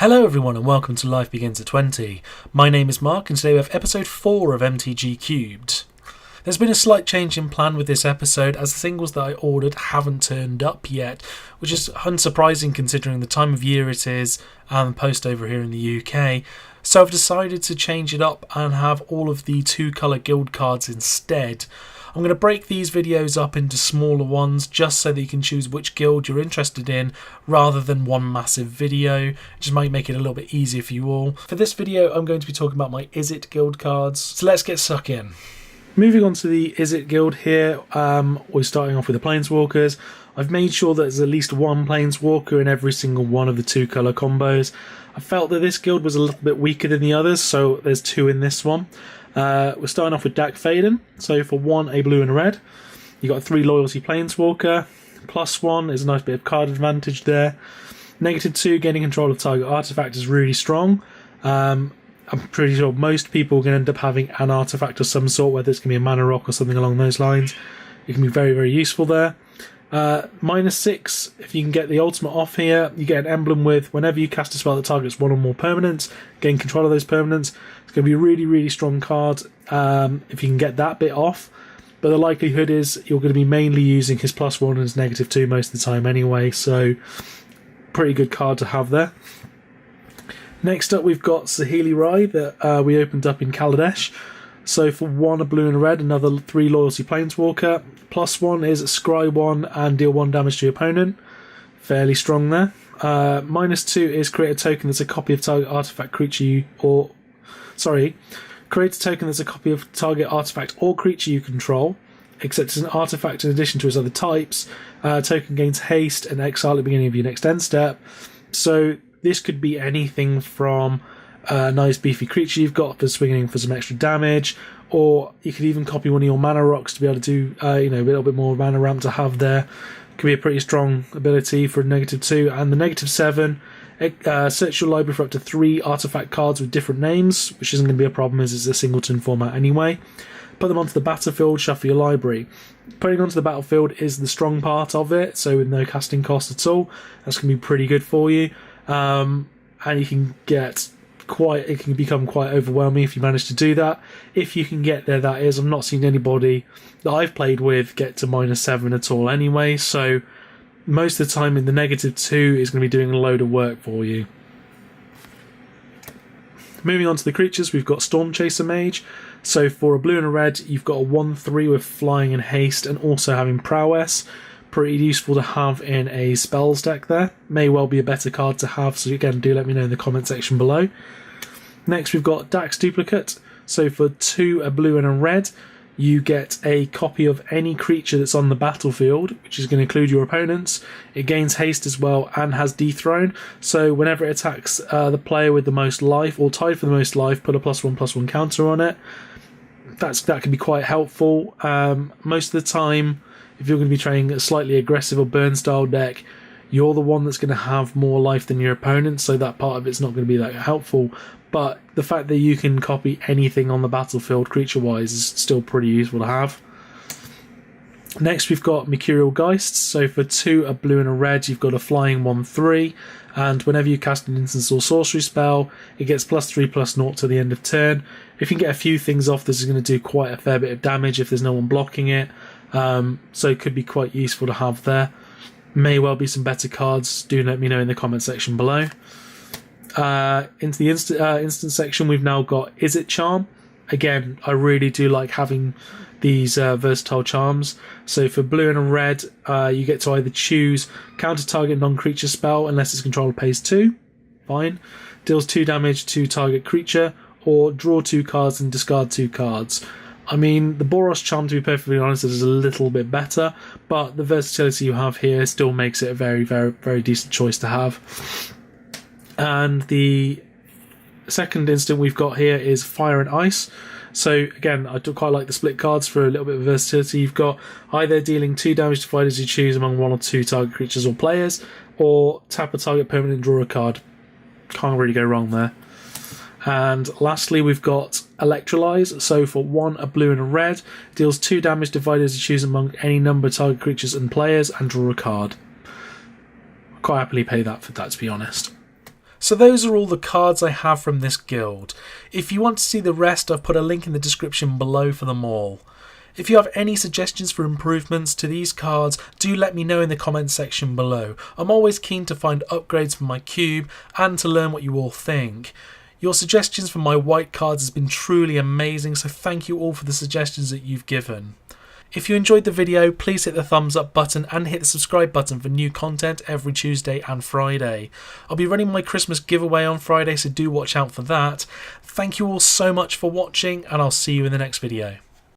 Hello everyone and welcome to Life Begins at 20. My name is Mark and today we have episode 4 of MTG Cubed. There's been a slight change in plan with this episode as the singles that I ordered haven't turned up yet, which is unsurprising considering the time of year it is and the post over here in the UK. So I've decided to change it up and have all of the 2-colour guild cards instead. I'm going to break these videos up into smaller ones just so that you can choose which guild you're interested in rather than one massive video. It just might make it a little bit easier for you all. For this video I'm going to be talking about my Izzet guild cards, so let's get stuck in. Moving on to the Izzet guild here, we're starting off with the Planeswalkers. I've made sure that there's at least one Planeswalker in every single one of the 2-colour combos. I felt that this guild was a little bit weaker than the others, so there's 2 in this one. We're starting off with Dak Faden. So for 1, a blue and a red. You got a 3 loyalty Planeswalker. +1 is a nice bit of card advantage there. -2, gaining control of target artifact is really strong. I'm pretty sure most people are going to end up having an artifact of some sort, whether it's going to be a mana rock or something along those lines. It can be very, very useful there. -6, if you can get the ultimate off here, you get an emblem with whenever you cast a spell that targets 1 or more permanents, gain control of those permanents. It's going to be a really, really strong card if you can get that bit off. But the likelihood is you're going to be mainly using his +1 and his -2 most of the time anyway, so pretty good card to have there. Next up we've got Saheeli Rai that we opened up in Kaladesh. So for 1, a blue and a red, another 3 loyalty Planeswalker. +1 is scry 1 and deal 1 damage to your opponent. Fairly strong there. -2 is create a token that's a copy of target artifact creature create a token that's a copy of target artifact or creature you control, except it's an artifact in addition to its other types. Token gains haste and exile at the beginning of your next end step. So this could be anything from a nice beefy creature you've got for swinging for some extra damage, or you could even copy one of your mana rocks to be able to do a little bit more mana ramp to have there. Could be a pretty strong ability for -2. And the -7, search your library for up to 3 artifact cards with different names, which isn't going to be a problem as it's a singleton format anyway. Put them onto the battlefield, shuffle your library. Putting onto the battlefield is the strong part of it, so with no casting cost at all, that's going to be pretty good for you. And you can it can become quite overwhelming if you manage to do that. If you can get there, that is. I've not seen anybody that I've played with get to -7 at all anyway, so most of the time in the -2 is going to be doing a load of work for you. Moving on to the creatures, we've got Storm Chaser Mage. So for a blue and a red, you've got a 1/3 with flying and haste and also having prowess. Pretty useful to have in a spells deck there. May well be a better card to have, so again, do let me know in the comment section below. Next, we've got Dax Duplicate. So for 2, a blue and a red, you get a copy of any creature that's on the battlefield, which is going to include your opponents. It gains haste as well and has Dethrone. So whenever it attacks the player with the most life or tied for the most life, put a +1/+1 counter on it. That can be quite helpful. Most of the time, if you're going to be trying a slightly aggressive or burn style deck, you're the one that's going to have more life than your opponent, so that part of it's not going to be that helpful. But the fact that you can copy anything on the battlefield creature-wise is still pretty useful to have. Next, we've got Mercurial Geists. So for 2, a blue and a red, you've got a flying 1/3, and whenever you cast an instance or sorcery spell, it gets +3/+0 to the end of turn. If you can get a few things off, this is going to do quite a fair bit of damage if there's no one blocking it. So it could be quite useful to have there. May well be some better cards. Do let me know in the comment section below. Into the instant section, we've now got Izzet Charm. Again, I really do like having these versatile charms. So for blue and a red, you get to either choose counter target non-creature spell unless its controller pays 2. Fine. Deals 2 damage to target creature, or draw 2 cards and discard 2 cards. I mean, the Boros Charm, to be perfectly honest, is a little bit better, but the versatility you have here still makes it a very, very, very decent choice to have. And the second instant we've got here is Fire and Ice. So again, I do quite like the split cards for a little bit of versatility. You've got either dealing 2 damage to fighters you choose among 1 or 2 target creatures or players, or tap a target permanent and draw a card. Can't really go wrong there. And lastly, we've got Electrolyze. So for 1, a blue and a red, deals 2 damage divided as you choose among any number of target creatures and players, and draw a card. Quite happily pay that for that, to be honest. So those are all the cards I have from this guild. If you want to see the rest, I've put a link in the description below for them all. If you have any suggestions for improvements to these cards, do let me know in the comments section below. I'm always keen to find upgrades for my cube and to learn what you all think. Your suggestions for my white cards has been truly amazing, so thank you all for the suggestions that you've given. If you enjoyed the video, please hit the thumbs up button and hit the subscribe button for new content every Tuesday and Friday. I'll be running my Christmas giveaway on Friday, so do watch out for that. Thank you all so much for watching, and I'll see you in the next video.